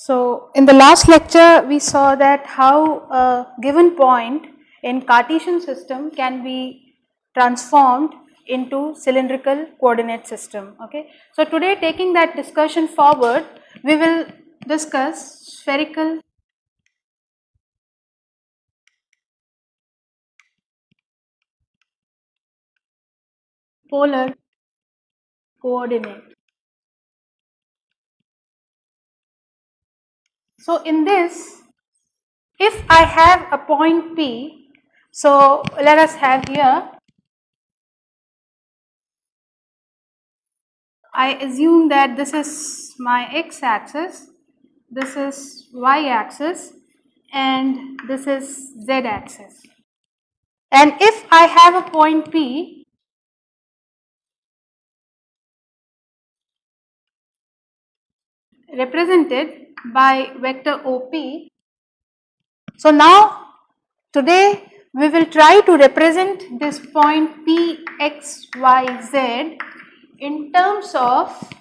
So, in the last lecture we saw that how a given point in Cartesian system can be transformed into cylindrical coordinate system. Okay. So, today taking that discussion forward, we will discuss spherical polar coordinate. So, in this, if I have a point P, so let us have here, I assume that this is my x axis, this is y axis, and this is z axis. And if I have a point P, represented by vector OP, so now today we will try to represent this point P, x, y, z in terms of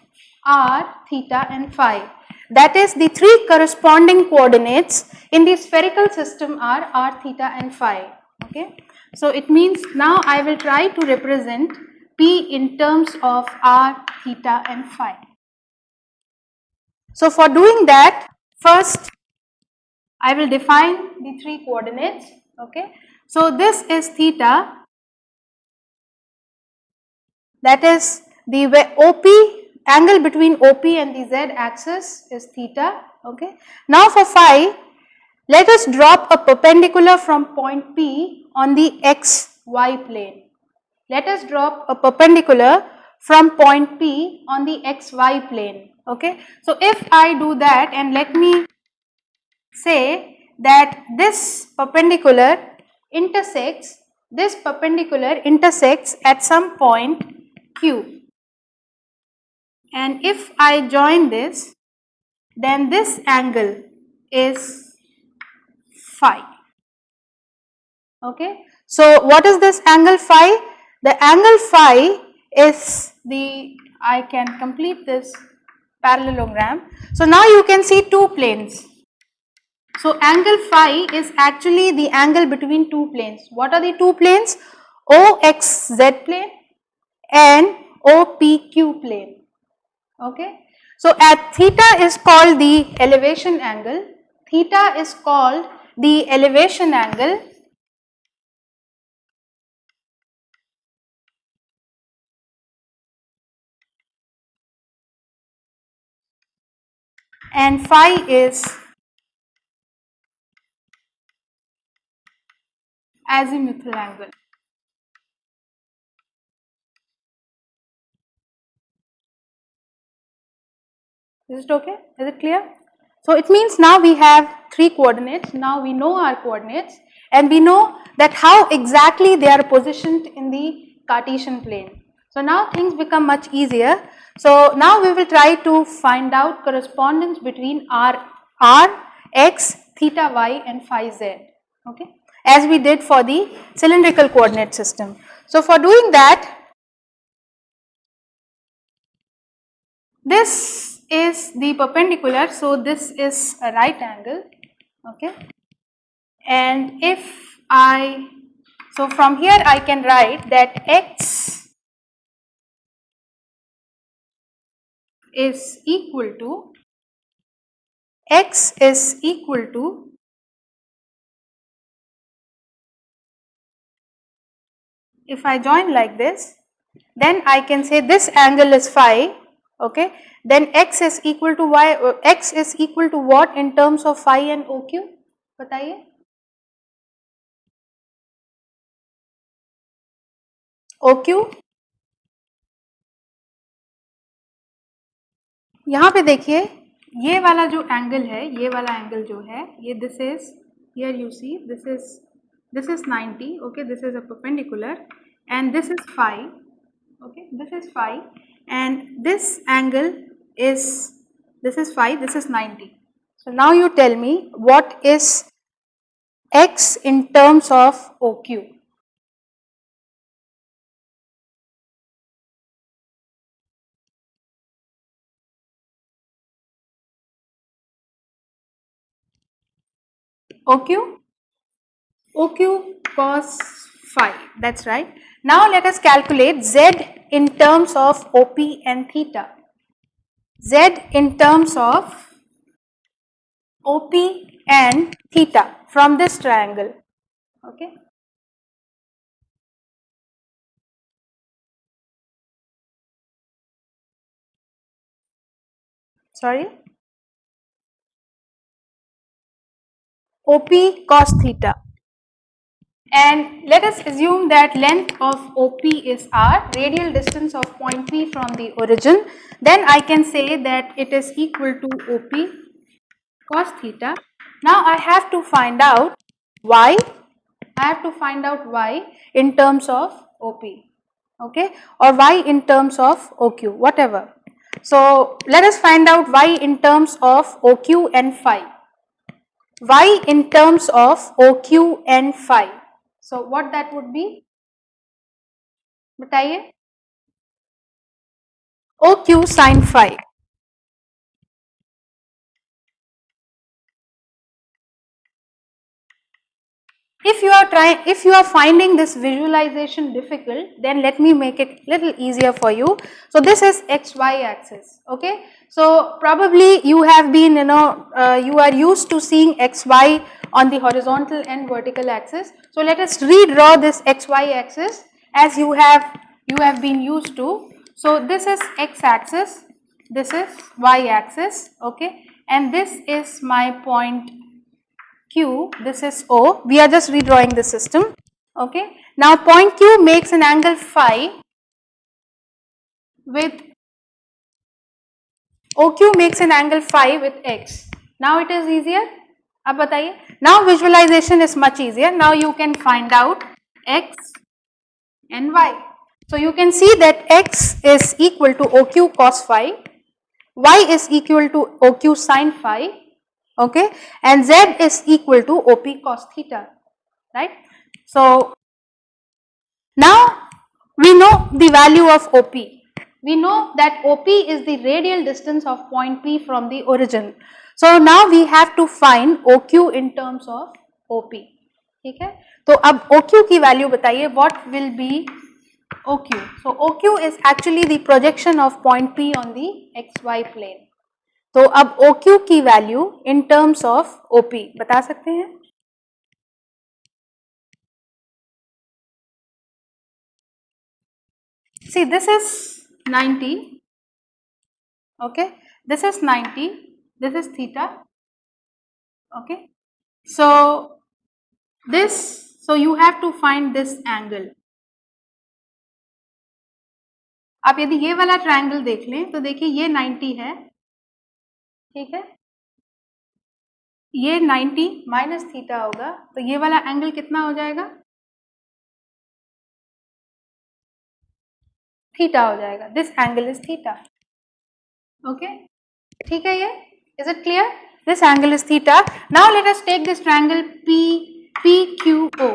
r, theta and phi. That is, the three corresponding coordinates in the spherical system are r, theta and phi. Okay. So, it means now I will try to represent P in terms of r, theta and phi. So, for doing that, first I will define the three coordinates. Okay. So, this is theta, that is the OP, angle between OP and the z axis is theta. Okay. Now, for phi, let us drop a perpendicular from point P on the xy plane. Let us drop a perpendicular from point P on the xy plane. Okay. So, if I do that, and let me say that this perpendicular intersects at some point Q, and if I join this, then this angle is phi. Okay. So, what is this angle phi? The angle phi is the, I can complete this parallelogram. So, now you can see two planes. So, angle phi is actually the angle between two planes. What are the two planes? OXZ plane and OPQ plane. Okay. So, at theta is called the elevation angle, theta is called the elevation angle, and phi is azimuthal angle. Is it okay? Is it clear? So, it means now we have three coordinates, now we know our coordinates and we know that how exactly they are positioned in the Cartesian plane. So, now things become much easier. So, now we will try to find out correspondence between r, x, theta y and phi z, okay, as we did for the cylindrical coordinate system. So, for doing that, this is the perpendicular, so this is a right angle, okay, and if I, so from here I can write that x is equal to, if I join like this, then I can say this angle is phi, okay, then x is equal to y, x is equal to what in terms of phi and OQ, बताइए? OQ, यहाँ पे देखिए ये वाला जो angle है, ये वाला एंगल जो है, ये this is, here you see this is 90, okay, this is a perpendicular and this is phi, okay, this is phi and this angle is, this is phi, this is 90. So, now you tell me what is x in terms of OQ? OQ, OQ cos phi, that's right. Now let us calculate Z in terms of OP and theta. Z in terms of OP and theta from this triangle, okay. Sorry, OP cos theta. And let us assume that length of OP is r, radial distance of point P from the origin. Then I can say that it is equal to OP cos theta. Now I have to find out y. I have to find out y in terms of OP, okay, or y in terms of OQ, whatever. So let us find out y in terms of OQ and phi. Y in terms of OQ and phi. So what that would be? बताइए. OQ sin phi. If you are finding this visualization difficult, then let me make it little easier for you. So this is XY axis, okay. So probably you have been, you are used to seeing XY on the horizontal and vertical axis. So let us redraw this XY axis as you have been used to. So this is X axis, this is Y axis, okay, and this is my point Q, this is O, we are just redrawing the system, okay. Now point Q makes an angle phi with, OQ makes an angle phi with X. Now it is easier, अब बताइए. Now visualization is much easier, now you can find out X and Y. So you can see that X is equal to OQ cos phi, Y is equal to OQ sin phi, okay, and Z is equal to OP cos theta, right. So now we know the value of OP. We know that OP is the radial distance of point P from the origin. So now we have to find OQ in terms of OP. ठीक है, तो अब OQ की value बताइए, what will be OQ? So OQ is actually the projection of point P on the XY plane. तो अब OQ की value in terms of OP बता सकते हैं? See, this is 90, okay, this is 90, this is theta, okay. So this, so you have to find this angle. आप यदि ये वाला ट्रायंगल देख लें तो देखिए ये 90 है, ठीक है, ये 90 माइनस थीटा होगा, तो ये वाला एंगल कितना हो जाएगा? थीटा हो जाएगा. This angle is theta, okay, ठीक है. ये is it clear? This angle is theta. Now let us take this triangle PQO.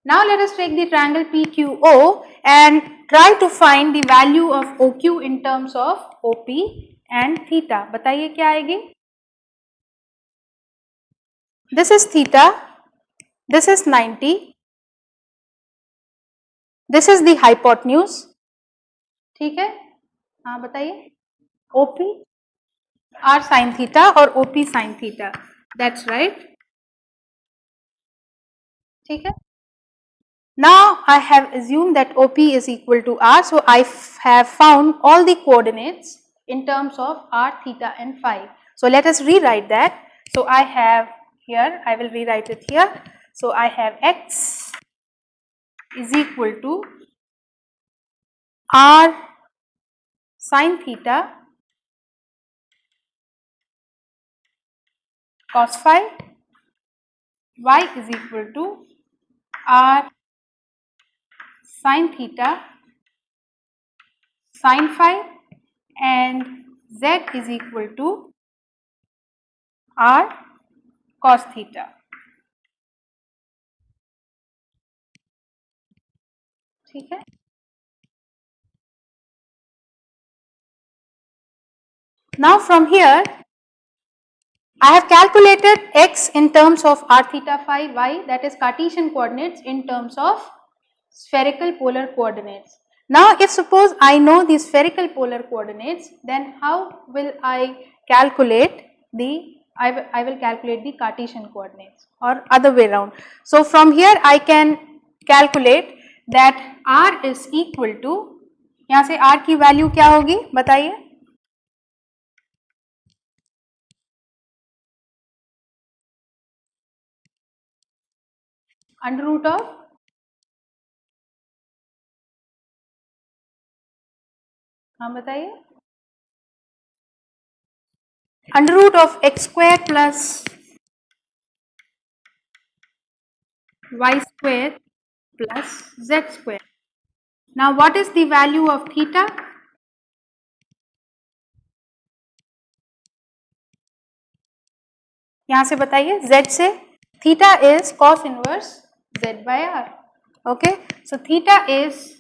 Now let us take the triangle PQO and try to find the value of OQ in terms of OP and theta. बताइए क्या आएगी? This is theta. This is 90. This is the hypotenuse. ठीक है, हाँ बताइए. OP R sin theta or OP sin theta. That's right. ठीक है. Now I have assumed that OP is equal to R, so I have found all the coordinates in terms of R, theta and phi. So let us rewrite that. So I have here, I will rewrite it here. So I have X is equal to R sin theta cos phi, Y is equal to R sin theta sin phi, and Z is equal to R cos theta. ठीक है. Now from here I have calculated x in terms of r theta phi, y, that is Cartesian coordinates, in terms of spherical polar coordinates. Now if suppose I know the spherical polar coordinates, then how will I calculate the I will calculate the Cartesian coordinates, or other way around. So from here I can calculate that r is equal to, यहाँ से r की value क्या होगी बताइए? Under root of, हाँ बताइए, under root of x square plus y square plus z square. Now what is the value of theta? यहाँ से बताइए, z से, theta is cos inverse z by r. Okay, so theta is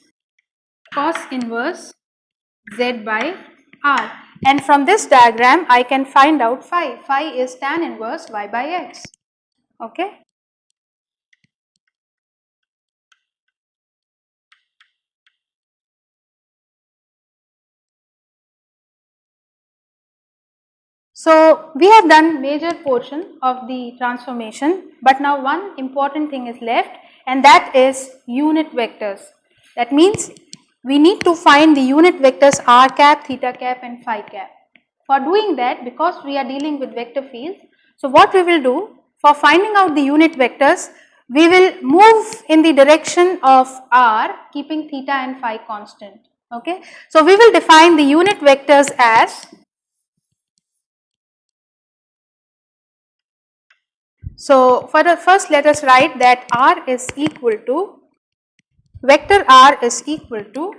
cos inverse z by r, and from this diagram I can find out phi. Phi is tan inverse y by x. Okay. So we have done major portion of the transformation, but now one important thing is left, and that is unit vectors. That means we need to find the unit vectors r cap, theta cap and phi cap. For doing that, because we are dealing with vector fields, so what we will do, for finding out the unit vectors, we will move in the direction of r, keeping theta and phi constant. Okay. So we will define the unit vectors as, so for the first, let us write that r is equal to, vector r is equal to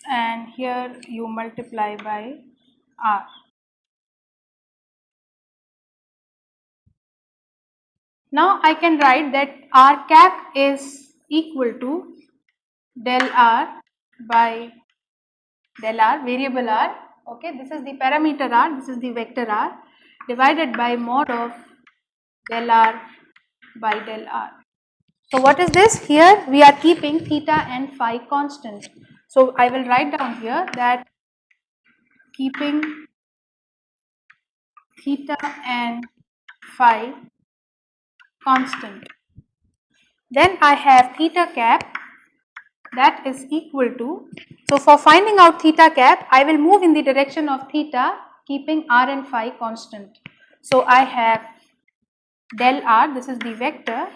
and here you multiply by r. Now I can write that r cap is equal to del r by del r, variable r, okay, this is the parameter r, this is the vector r, divided by mod of del r by del r. So what is this? Here we are keeping theta and phi constant. So I will write down here that keeping theta and phi constant. Then I have theta cap, that is equal to, so for finding out theta cap, I will move in the direction of theta, keeping r and phi constant. So I have del r, this is the vector,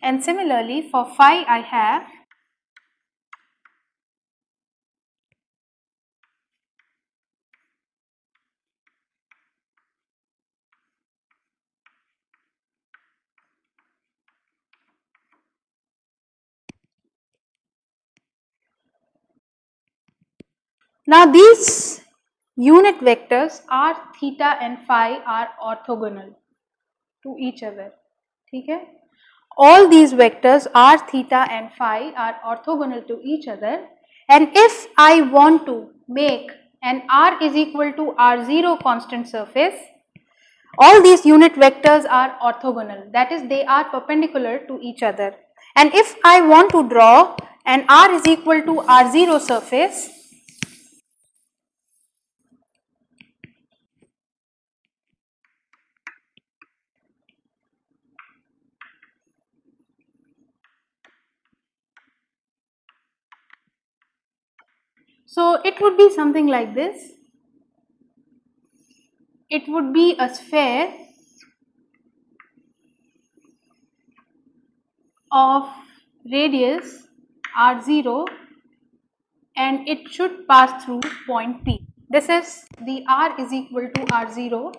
and similarly for phi I have now these unit vectors r, theta and phi are orthogonal to each other. Okay? All these vectors r, theta and phi are orthogonal to each other, and if I want to make an r is equal to r0 constant surface, all these unit vectors are orthogonal, that is they are perpendicular to each other. And if I want to draw and R is equal to R0 surface, so it would be something like this. It would be a sphere of radius R0 and it should pass through point P. This is the R is equal to R0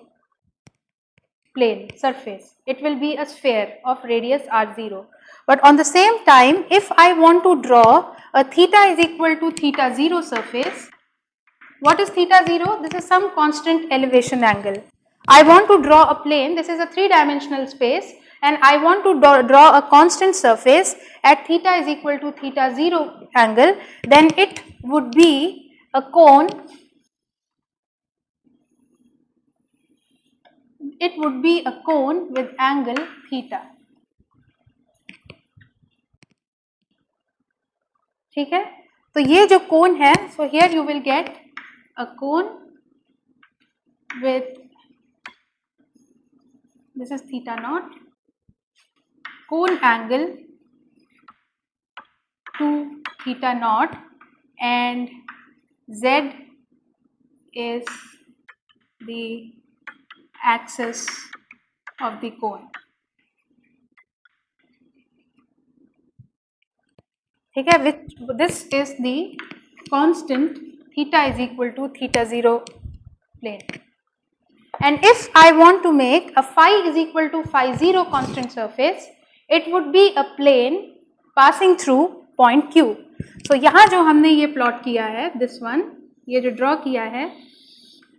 plane surface. It will be a sphere of radius R0. But on the same time, if I want to draw a theta is equal to theta 0 surface, what is theta 0? This is some constant elevation angle. I want to draw a plane, this is a 3-dimensional space, and I want to draw a constant surface at theta is equal to theta 0 angle, then it would be a cone, it would be a cone with angle theta. ठीक है, तो ये जो कोन है, so here you will get a cone with, this is theta naught, cone angle to theta naught, and Z is the axis of the cone. ठीक है, which this is the constant theta is equal to theta 0 plane. And if I want to make a phi is equal to phi 0 constant surface, it would be a plane passing through point Q. So यहाँ जो हमने ये plot किया है, this one, ये जो draw किया है,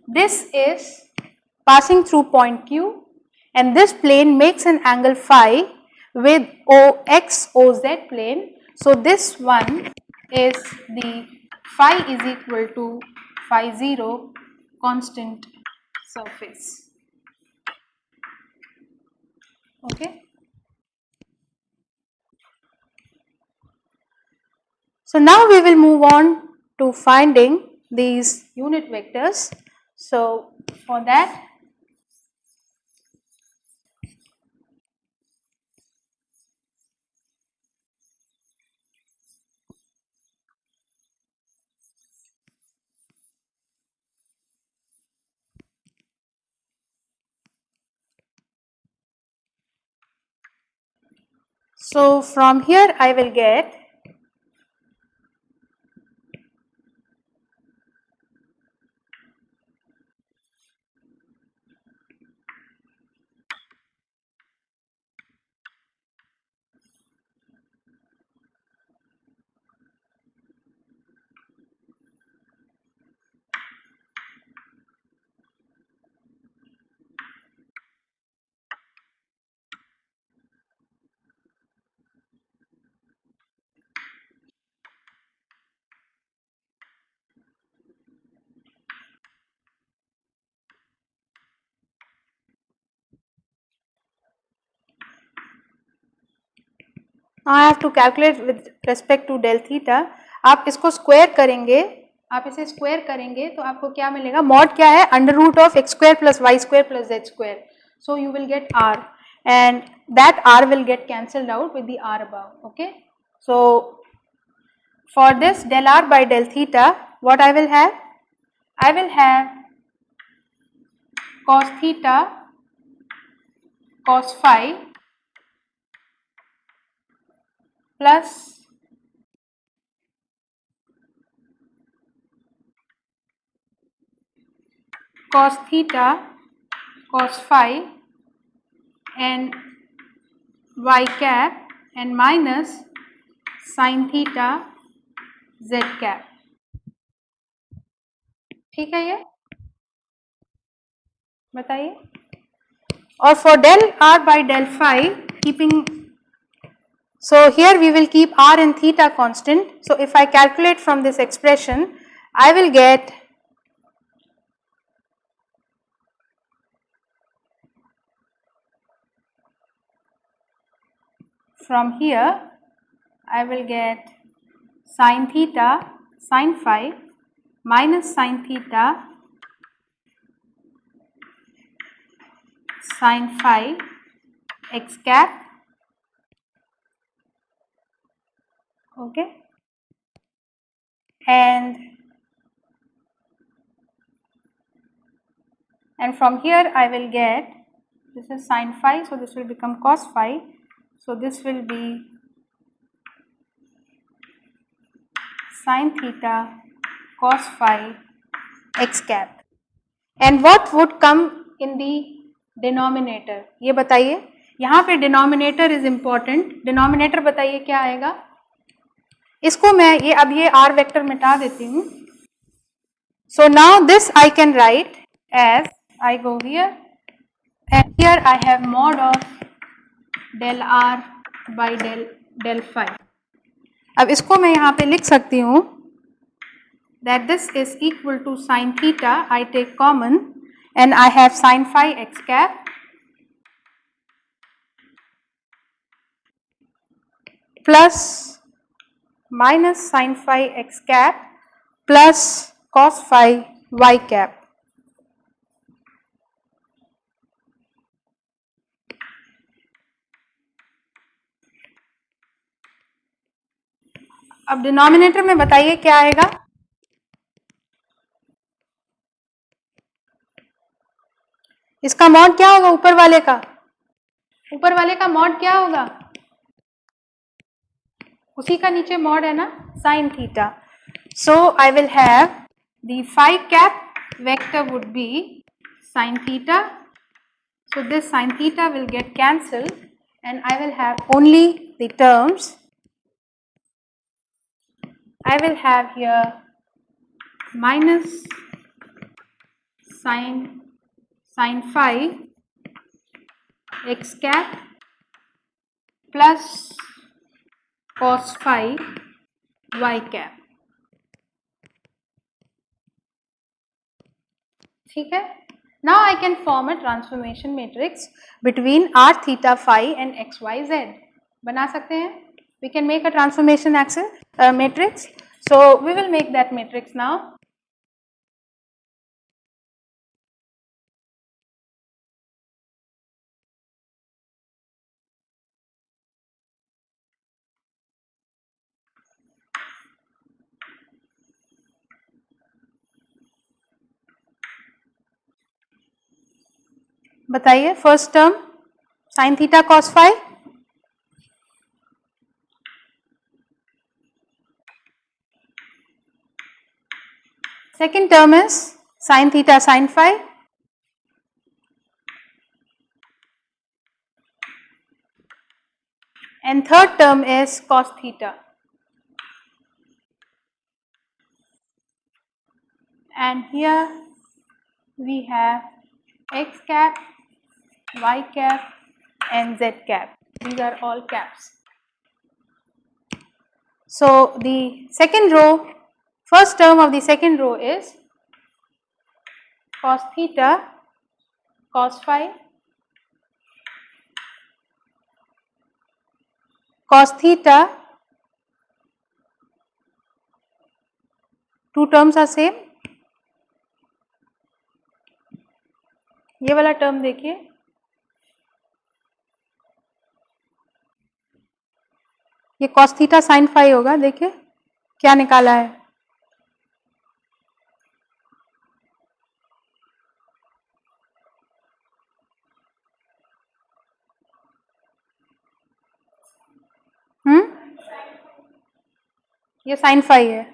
this is passing through point Q and this plane makes an angle phi with OZ plane. So this one is the phi is equal to phi 0 constant surface. Okay. So now we will move on to finding these unit vectors. So for that, so from here I will get I have to calculate with respect to del theta. आप इसको square करेंगे, आप इसे square करेंगे तो आपको क्या मिलेगा, मॉड क्या है, under root of x square plus y square plus z square. So you will get r and that r will get cancelled out with the r above. Okay. So for this del r by del theta, what I will have? I will have cos theta cos phi plus cos theta cos phi and y cap and minus sin theta z cap. ठीक है, ये बताइए. और for del r by del phi, keeping, so here we will keep r and theta constant. So if I calculate from this expression, I will get from here, I will get sin theta sin phi minus sin theta sin phi x cap, okay, and from here I will get, this is sin phi, so this will become cos phi, so this will be sin theta cos phi x cap. And what would come in the denominator, ये बताइए, यहाँ पे denominator is important, denominator बताइए क्या आएगा, इसको मैं ये r वेक्टर मिटा देती हूँ. So now this I can write as, I go here and here I have mod of del r by del phi. अब इसको मैं यहाँ पे लिख सकती हूँ that this is equal to sin theta, I take common and I have sin phi x cap plus minus sin phi x cap plus cos phi y cap. अब denominator में बताइए क्या आएगा, इसका मॉड क्या होगा, ऊपर वाले का मॉड क्या होगा, उसी का नीचे मॉड है ना, sin theta. So I will have the phi cap vector would be sin theta. So this sin theta will get cancelled and I will have only the terms. I will have here minus sin phi x cap plus cos phi y cap. ठीक है. Now I can form a transformation matrix between r theta phi and x y z. बना सकते हैं. We can make a transformation matrix. So we will make that matrix now. बताइए, first term sin theta cos phi, second term is sin theta sin phi, and third term is cos theta, and here we have x cap, y cap and z cap. These are all caps. So the second row, first term of the second row is cos theta cos phi, cos theta, two terms are same. ये वाला term देखिए, ये cos theta sin phi होगा, देखिए क्या निकाला है, ये sin phi है.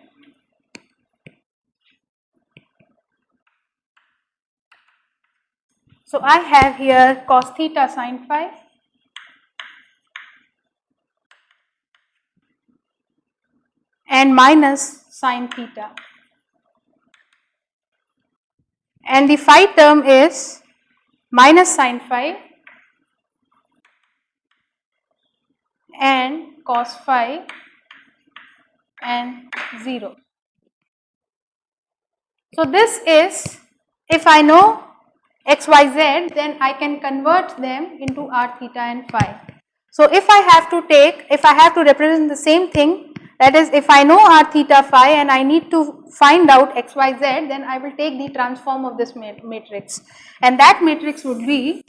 So I have here cos theta sin phi and minus sin theta, and the phi term is minus sin phi and cos phi and 0. So this is, if I know x, y, z, then I can convert them into r theta and phi. So if I have to represent the same thing That is, if I know r theta phi and I need to find out x, y, z, then I will take the transform of this matrix, and that matrix would be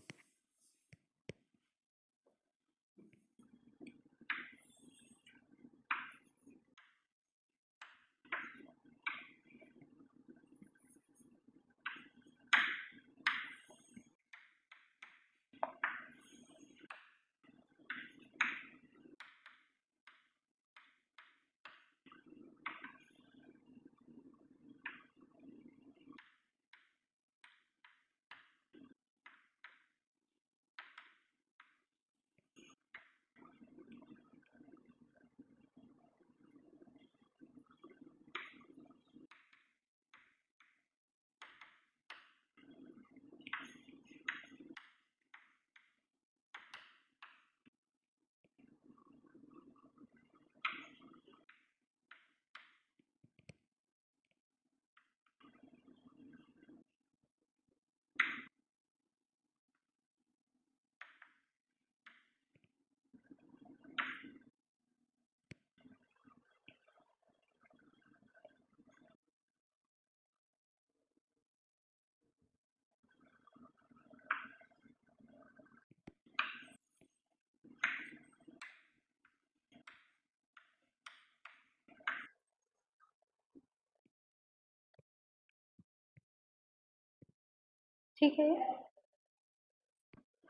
ठीक है,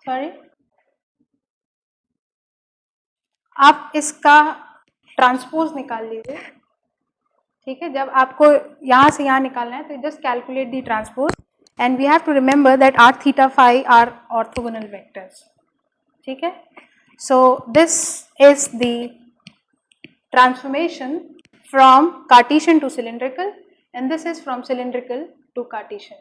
sorry, आप इसका transpose निकाल लीजिए, ठीक है। जब आपको यहाँ से यहाँ निकालना है तो just calculate the transpose, and we have to remember that r theta phi are orthogonal vectors, ठीक है। So this is the transformation from Cartesian to cylindrical, and this is from cylindrical to Cartesian,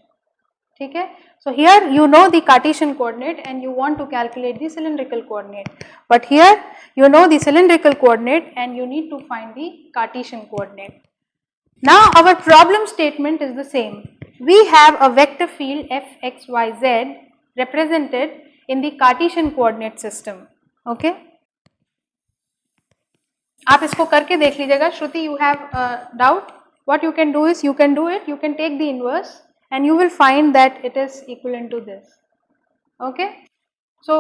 ठीक है। So here you know the Cartesian coordinate and you want to calculate the cylindrical coordinate, but here you know the cylindrical coordinate and you need to find the Cartesian coordinate. Now our problem statement is the same. We have a vector field f, x, y, z represented in the Cartesian coordinate system, okay. आप इसको करके देख लीजिएगा. श्रुति, you have a doubt? What you can do is, you can do it, you can take the inverse and you will find that it is equivalent to this, okay. So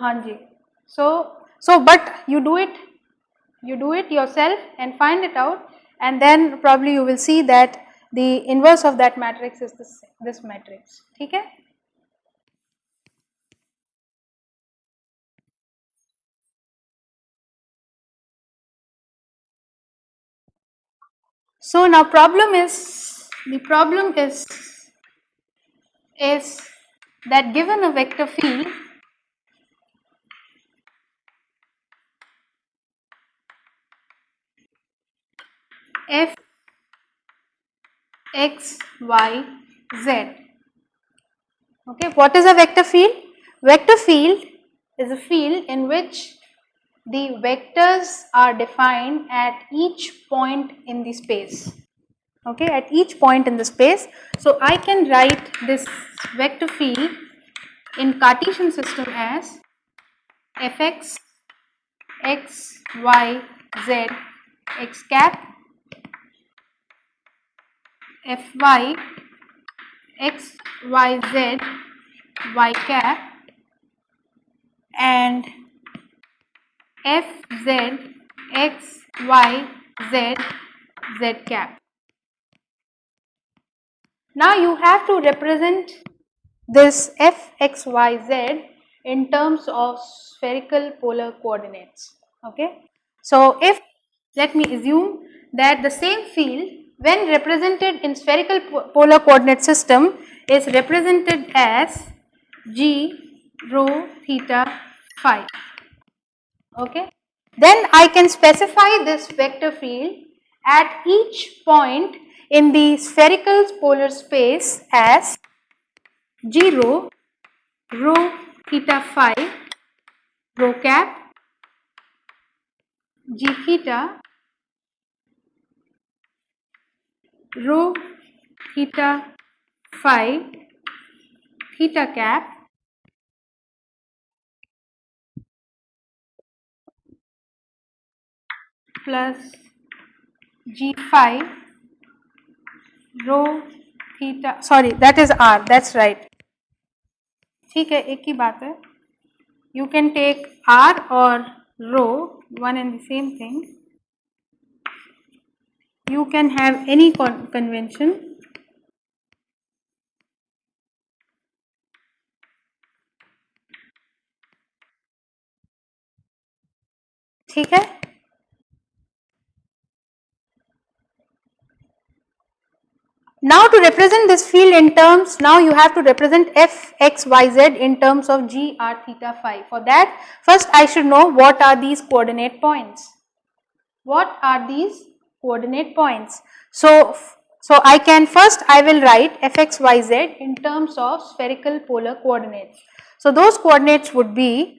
हाँ जी, so but you do it yourself and find it out, and then probably you will see that the inverse of that matrix is this matrix, ठीक है. So now the problem is that given a vector field f, x, y, z, okay, what is a vector field? Vector field is a field in which the vectors are defined at each point in the space, okay, at each point in the space. So I can write this vector field in Cartesian system as fx, x, y, z, x cap, fy, x, y, z, y cap, and fz, x, y, z, z cap. Now you have to represent this f, x, y, z in terms of spherical polar coordinates, okay. So if, let me assume that the same field when represented in spherical polar coordinate system is represented as g rho theta phi, okay, then I can specify this vector field at each point in the spherical polar space as g rho theta phi rho cap g theta rho theta phi theta cap plus g phi rho theta, sorry that is r, that's right. ठीक है, एक ही बात है. You can take r or rho, one and the same thing. You can have any convention. ठीक है. Now to represent this field in terms, now you have to represent f x y z in terms of g r theta phi. For that, first I should know what are these coordinate points. What are these coordinate points? So I can first, I will write f x y z in terms of spherical polar coordinates. So those coordinates would be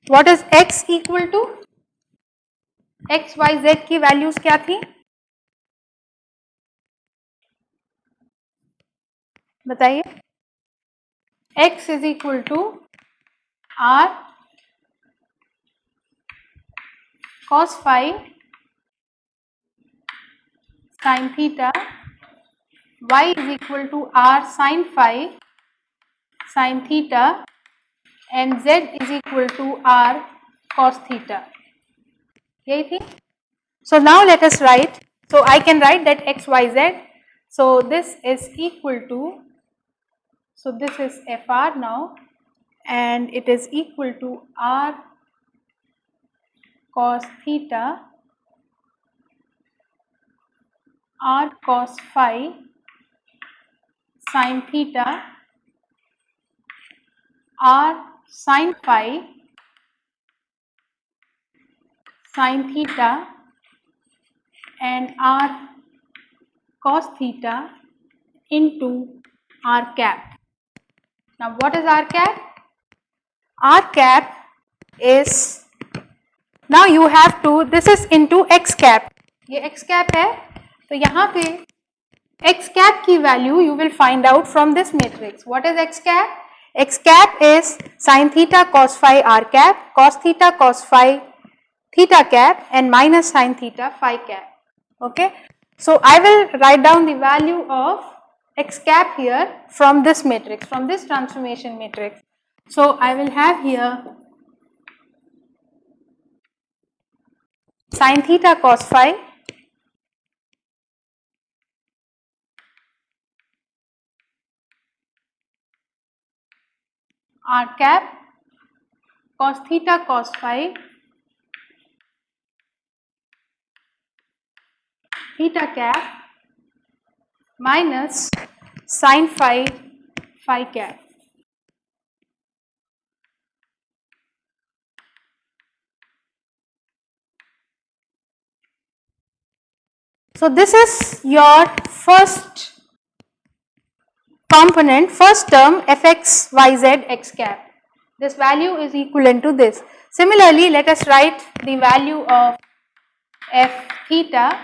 what is x equal to? x y z की values क्या थी? बताइए. x is equal to r cos phi sin theta, y is equal to r sin phi sin theta, and z is equal to r cos theta. यही थी. So now let us write. So I can write that x y z. So this is equal to, so this is fr now, and it is equal to r cos theta, r cos phi sin theta, r sin phi sin theta, and r cos theta into r cap. Now what is r cap? R cap is, now you have to, this is into x cap. ये x cap है, तो यहाँ पे x cap की value you will find out from this matrix. What is x cap? X cap is sin theta cos phi r cap, cos theta cos phi theta cap, and minus sin theta phi cap. Okay. So I will write down the value of x cap here from this matrix, from this transformation matrix. So I will have here sin theta cos phi r cap cos theta cos phi theta cap minus sin phi phi cap. So this is your first component, first term fx yz x cap. This value is equivalent to this. Similarly, let us write the value of f theta.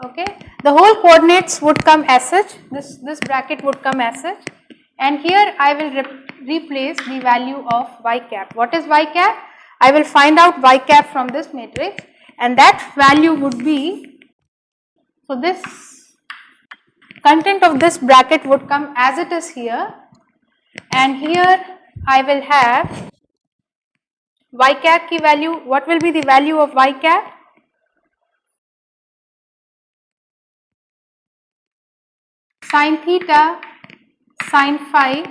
Okay, the whole coordinates would come as such, this bracket would come as such, and here I will replace the value of y cap. What is y cap? I will find out y cap from this matrix, and that value would be, so this content of this bracket would come as it is here, and here I will have y cap की value. What will be the value of y cap? Sin theta sin phi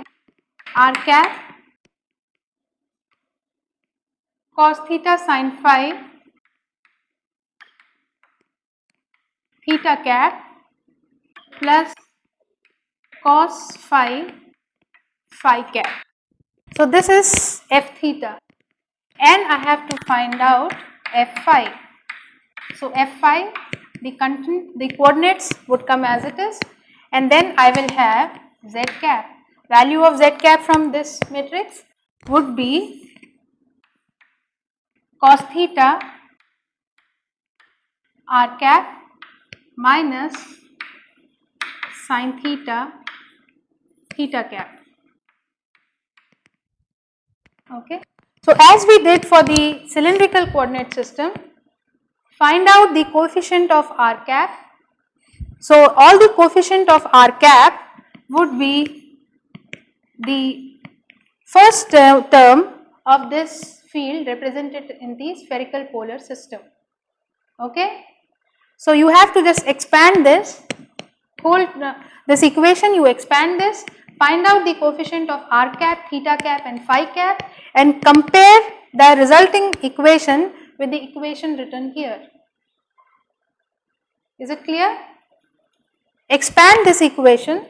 r cap cos theta sin phi theta cap plus cos phi phi cap. So this is f theta, and I have to find out f phi. So f phi, the content, the coordinates would come as it is, and then I will have z cap. Value of z cap from this matrix would be cos theta r cap minus sin theta theta cap. Okay. So as we did for the cylindrical coordinate system, find out the coefficient of r cap. So all the coefficient of r cap would be the first term of this field represented in the spherical polar system. Okay. So you have to just expand this whole this equation, you expand this, find out the coefficient of r cap, theta cap and phi cap and compare the resulting equation with the equation written here. Is it clear? Expand this equation,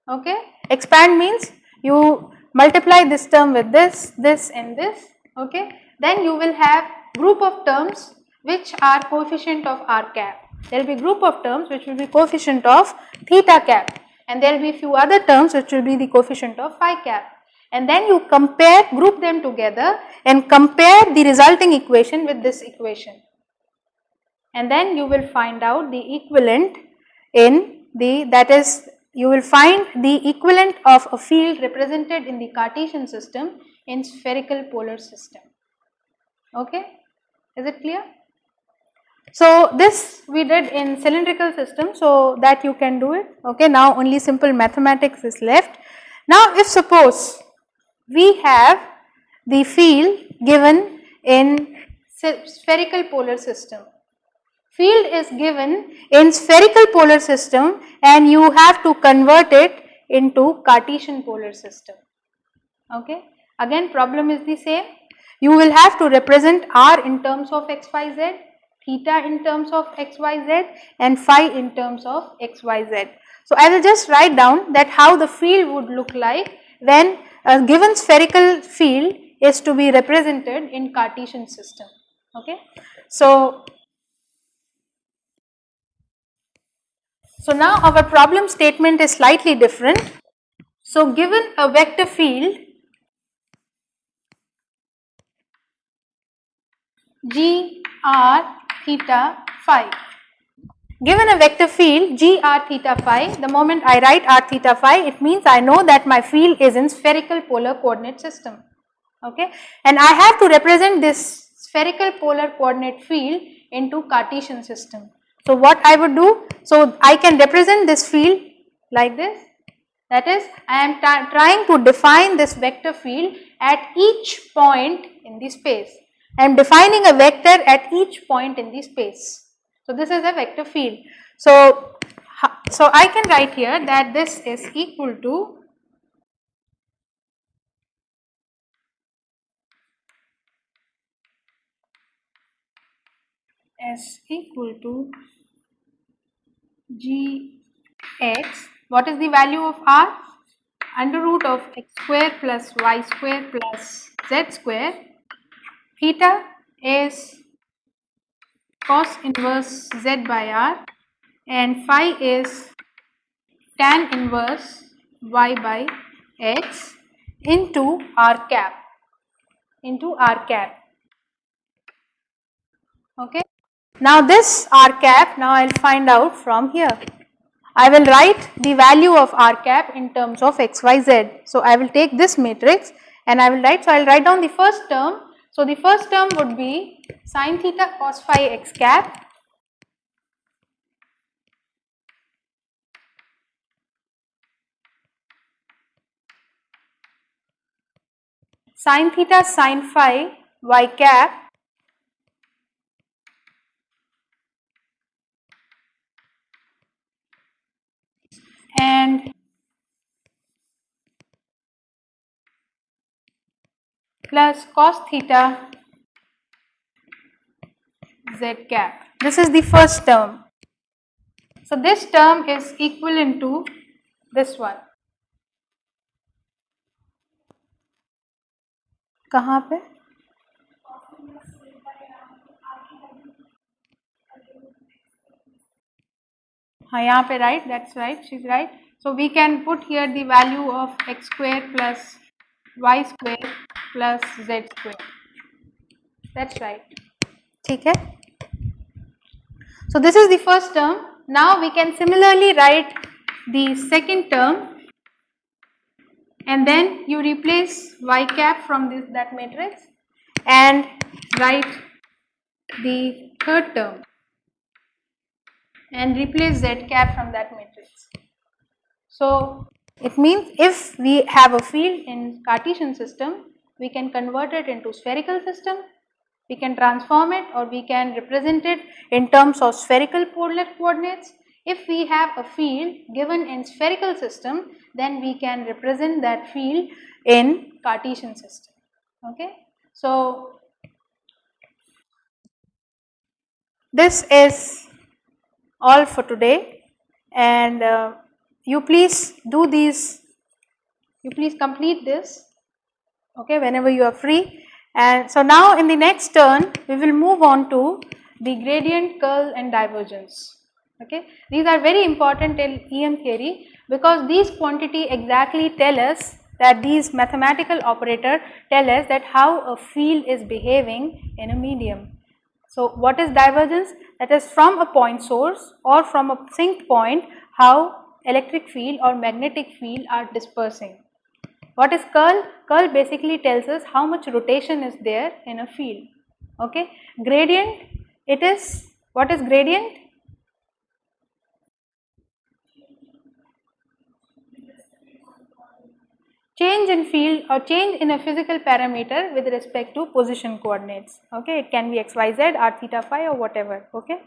okay. Expand means you multiply this term with this, this and this, okay. Then you will have group of terms which are coefficient of r cap. There will be group of terms which will be coefficient of theta cap, and there will be few other terms which will be the coefficient of phi cap. And then you compare, group them together and compare the resulting equation with this equation. And then you will find out the equivalent in the, that is, you will find the equivalent of a field represented in the Cartesian system in spherical polar system. Okay, is it clear? So this we did in cylindrical system, so that you can do it. Okay, now only simple mathematics is left. Now if suppose we have the field given in spherical polar system. Field is given in spherical polar system and you have to convert it into Cartesian polar system. Okay. Again problem is the same. You will have to represent r in terms of xyz, theta in terms of xyz and phi in terms of xyz. So I will just write down that how the field would look like when a given spherical field is to be represented in Cartesian system. Okay. So now our problem statement is slightly different. So given a vector field g r theta phi, given a vector field g r theta phi, the moment I write r theta phi, it means I know that my field is in spherical polar coordinate system. Okay, and I have to represent this spherical polar coordinate field into Cartesian system. So what I would do, so I can represent this field like this, that is I am trying to define this vector field at each point in the space. I am defining a vector at each point in the space. So this is a vector field. So I can write here that this is equal to Gx, what is the value of r? Under root of x square plus y square plus z square. Theta is cos inverse z by r and phi is tan inverse y by x into r cap, Okay. Now this r cap, now I will find out from here. I will write the value of r cap in terms of x, y, z. So I will take this matrix and I will write, so I will write down the first term. So the first term would be sin theta cos phi x cap sin theta sin phi y cap and plus cos theta z cap. This is the first term. So this term is equivalent to this one. कहाँ पे? हाँ यहाँ पे right, that's right, she's right. So we can put here the value of x square plus y square plus z square. That's right. ठीक है. So this is the first term. Now we can similarly write the second term, and then you replace y cap from that matrix and write the third term and replace z cap from that matrix. So it means if we have a field in Cartesian system, we can convert it into spherical system, we can transform it, or we can represent it in terms of spherical polar coordinates. If we have a field given in spherical system, then we can represent that field in Cartesian system. Okay. So this is all for today, and you please do these, you please complete this, okay, whenever you are free. And so now in the next turn we will move on to the gradient, curl and divergence. Okay, these are very important in EM theory because these quantity exactly tell us that these mathematical operator tell us that how a field is behaving in a medium. So what is divergence? That is from a point source or from a sink point how electric field or magnetic field are dispersing. What is curl? Curl basically tells us how much rotation is there in a field. Okay. Gradient, it is, what is gradient? Change in field or change in a physical parameter with respect to position coordinates. Okay. It can be x, y, z, r, theta, phi or whatever. Okay.